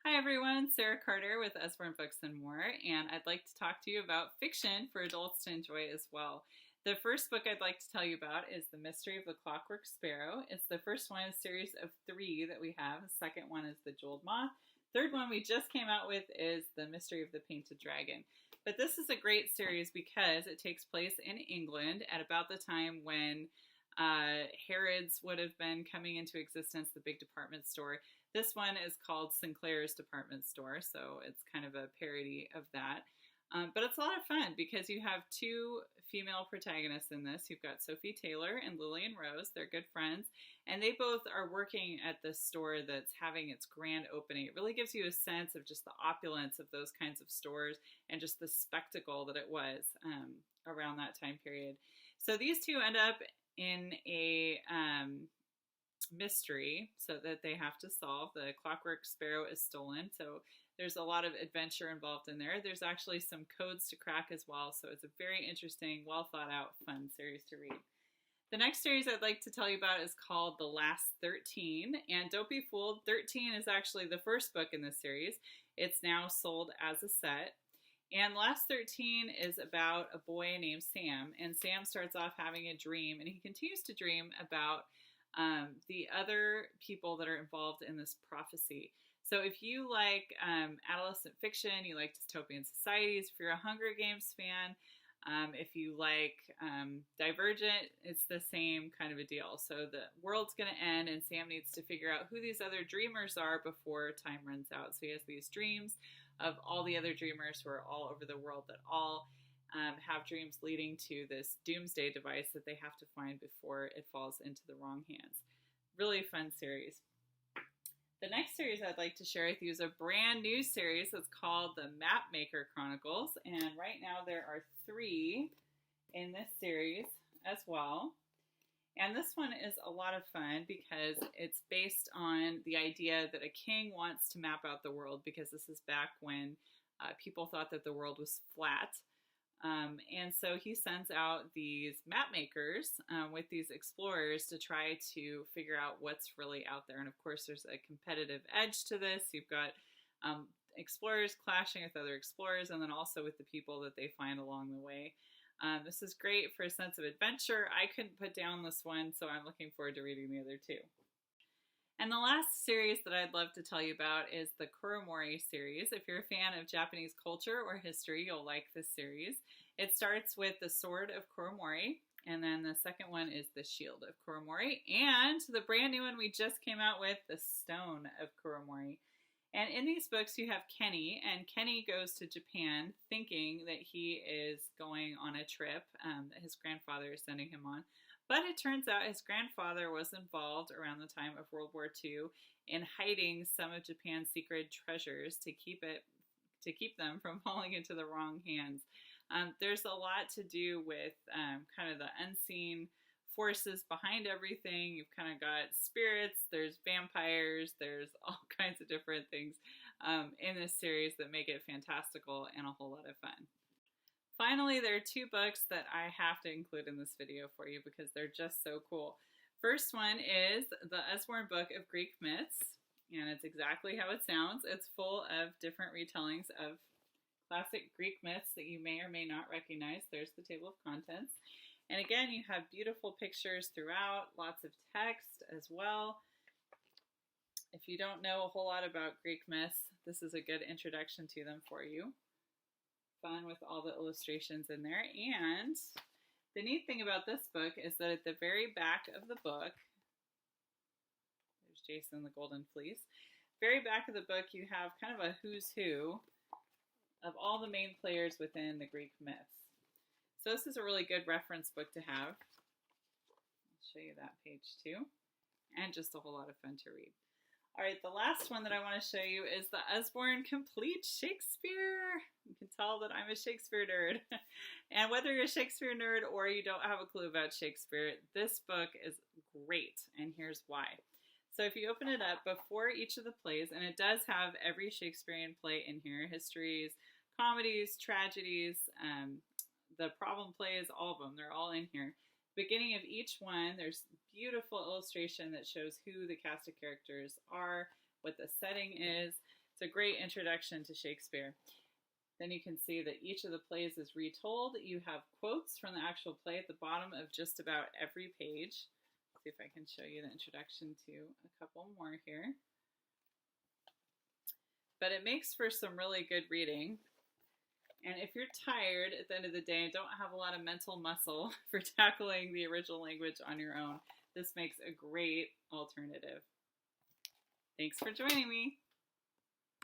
Hi everyone, Sarah Carter with Usborne Books and More, and I'd like to talk to you about fiction for adults to enjoy as well. The first book I'd like to tell you about is The Mystery of the Clockwork Sparrow. It's the first one in a series of three that we have. The second one is The Jeweled Moth. Third one we just came out with is The Mystery of the Painted Dragon. But this is a great series because it takes place in England at about the time when Harrods would have been coming into existence, the big department store. This one is called Sinclair's Department Store, so it's kind of a parody of that. But it's a lot of fun because you have two female protagonists in this. You've got Sophie Taylor and Lillian Rose. They're good friends, and they both are working at this store that's having its grand opening. It really gives you a sense of just the opulence of those kinds of stores and just the spectacle that it was around that time period. So these two end up in a mystery so that they have to solve. The Clockwork Sparrow is stolen, so there's a lot of adventure involved in there. There's actually some codes to crack as well, so it's a very interesting, well thought out, fun series to read. The next series I'd like to tell you about is called The Last 13, and don't be fooled, 13 is actually the first book in this series. It's now sold as a set. And Last 13 is about a boy named Sam, and Sam starts off having a dream, and he continues to dream about the other people that are involved in this prophecy. So if you like adolescent fiction, you like dystopian societies, if you're a Hunger Games fan, if you like Divergent, it's the same kind of a deal. So the world's going to end, and Sam needs to figure out who these other dreamers are before time runs out. So he has these dreams of all the other dreamers who are all over the world that all have dreams leading to this doomsday device that they have to find before it falls into the wrong hands. Really fun series. The next series I'd like to share with you is a brand new series that's called The Mapmaker Chronicles, and right now there are three in this series as well. And this one is a lot of fun because it's based on the idea that a king wants to map out the world, because this is back when people thought that the world was flat. And so he sends out these map makers with these explorers to try to figure out what's really out there. And of course, there's a competitive edge to this. You've got explorers clashing with other explorers, and then also with the people that they find along the way. This is great for a sense of adventure. I couldn't put down this one, so I'm looking forward to reading the other two. And the last series that I'd love to tell you about is the Kuromori series. If you're a fan of Japanese culture or history, you'll like this series. It starts with the Sword of Kuromori, and then the second one is the Shield of Kuromori, and the brand new one we just came out with, the Stone of Kuromori. And in these books you have Kenny, and Kenny goes to Japan thinking that he is going on a trip that his grandfather is sending him on. But it turns out his grandfather was involved around the time of World War II in hiding some of Japan's secret treasures to keep them from falling into the wrong hands. There's a lot to do with kind of the unseen forces behind everything. You've kind of got spirits, there's vampires, there's all kinds of different things in this series that make it fantastical and a whole lot of fun. Finally, there are two books that I have to include in this video for you because they're just so cool. First one is the Usborne Book of Greek Myths, and it's exactly how it sounds. It's full of different retellings of classic Greek myths that you may or may not recognize. There's the table of contents. And again, you have beautiful pictures throughout, lots of text as well. If you don't know a whole lot about Greek myths, this is a good introduction to them for you. Fun with all the illustrations in there. And the neat thing about this book is that at the very back of the book, there's Jason the Golden Fleece, very back of the book you have kind of a who's who of all the main players within the Greek myths. So this is a really good reference book to have. I'll show you that page too. And just a whole lot of fun to read. All right, the last one that I want to show you is the Usborne Complete Shakespeare. You can tell that I'm a Shakespeare nerd. And whether you're a Shakespeare nerd or you don't have a clue about Shakespeare, this book is great, and here's why. So if you open it up, before each of the plays, and it does have every Shakespearean play in here, histories, comedies, tragedies, the problem plays, all of them, they're all in here. Beginning of each one, there's beautiful illustration that shows who the cast of characters are, what the setting is. It's a great introduction to Shakespeare. Then you can see that each of the plays is retold. You have quotes from the actual play at the bottom of just about every page. Let's see if I can show you the introduction to a couple more here. But it makes for some really good reading. And if you're tired at the end of the day and don't have a lot of mental muscle for tackling the original language on your own, this makes a great alternative. Thanks for joining me.